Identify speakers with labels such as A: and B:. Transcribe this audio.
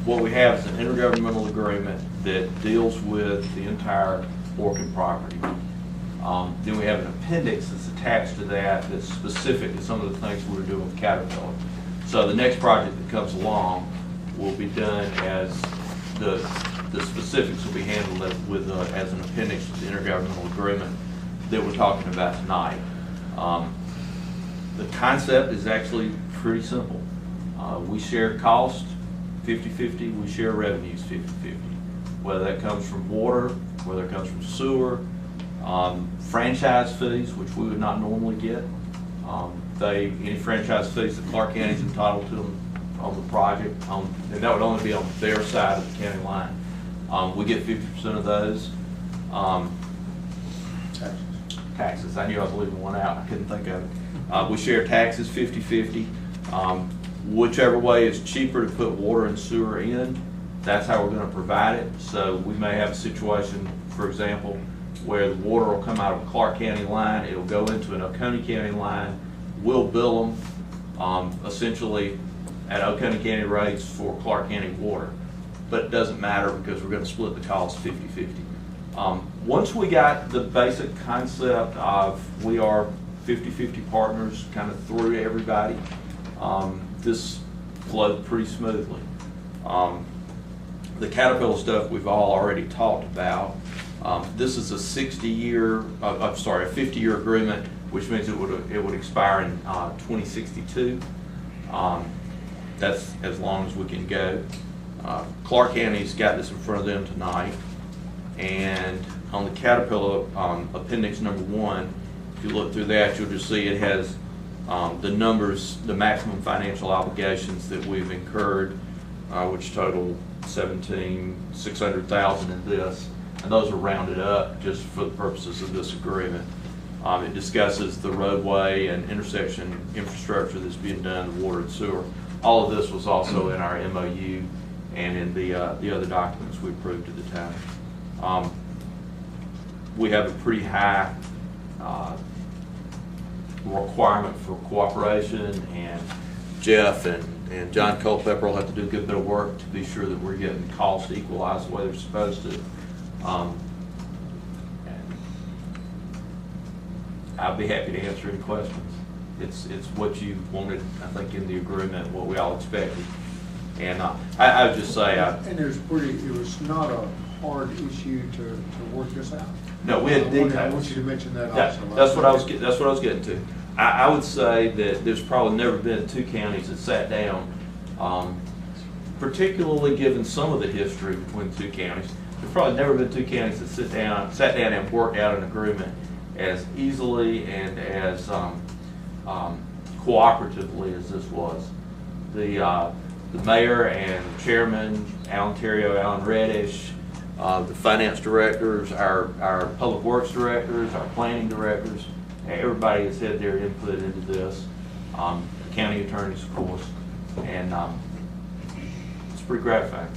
A: what we have is an intergovernmental agreement that deals with the entire Orkin property. Then we have an appendix that's attached to that that's specific to some of the things we're doing with Caterpillar. So the next project that comes along will be done as the specifics will be handled as an appendix to the intergovernmental agreement that we're talking about tonight. The concept is actually pretty simple. We share cost 50-50, we share revenues 50-50. Whether that comes from water, whether it comes from sewer, franchise fees, which we would not normally get. Any franchise fees that Clarke County is entitled to them on the project, and that would only be on their side of the county line. We get 50% of those. Taxes. I knew I was leaving one out. I couldn't think of it. We share taxes 50-50. Whichever way is cheaper to put water and sewer in, that's how we're going to provide it. So we may have a situation, for example, where the water will come out of a Clarke County line, it'll go into an Oconee County line, we'll bill them essentially at Oconee County rates for Clarke County water. But it doesn't matter because we're going to split the cost 50-50. Once we got the basic concept of we are 50-50 partners kind of through everybody, this flowed pretty smoothly. The Caterpillar stuff we've all already talked about. This is a 50-year agreement, which means it would expire in 2062. That's as long as we can go. Clarke County's got this in front of them tonight, and on the Caterpillar appendix number 1, if you look through that, you'll just see it has the numbers, the maximum financial obligations that we've incurred, which total $17,600,000 in this, and those are rounded up just for the purposes of this agreement. It discusses the roadway and intersection infrastructure that's being done, the water and sewer. All of this was also in our MOU and in the other documents we approved at the time. We have a pretty high requirement for cooperation, and Jeff and John Culpepper will have to do a good bit of work to be sure that we're getting costs equalized the way they're supposed to. And I'll be happy to answer any questions. It's what you wanted, I think, in the agreement, what we all expected. And I would just say,
B: and it was not a hard issue to work this out.
A: No, we had details.
B: I want you to mention that also.
A: That's what I was getting to. I would say that there's probably never been 2 counties that sat down, particularly given some of the history between 2 counties. There's probably never been 2 counties that sat down and worked out an agreement as easily and as cooperatively as this was. The mayor and chairman, Alan Terrio, Alan Reddish, the finance directors, our public works directors, our planning directors, everybody has had their input into this. The county attorneys, of course, and it's pretty gratifying.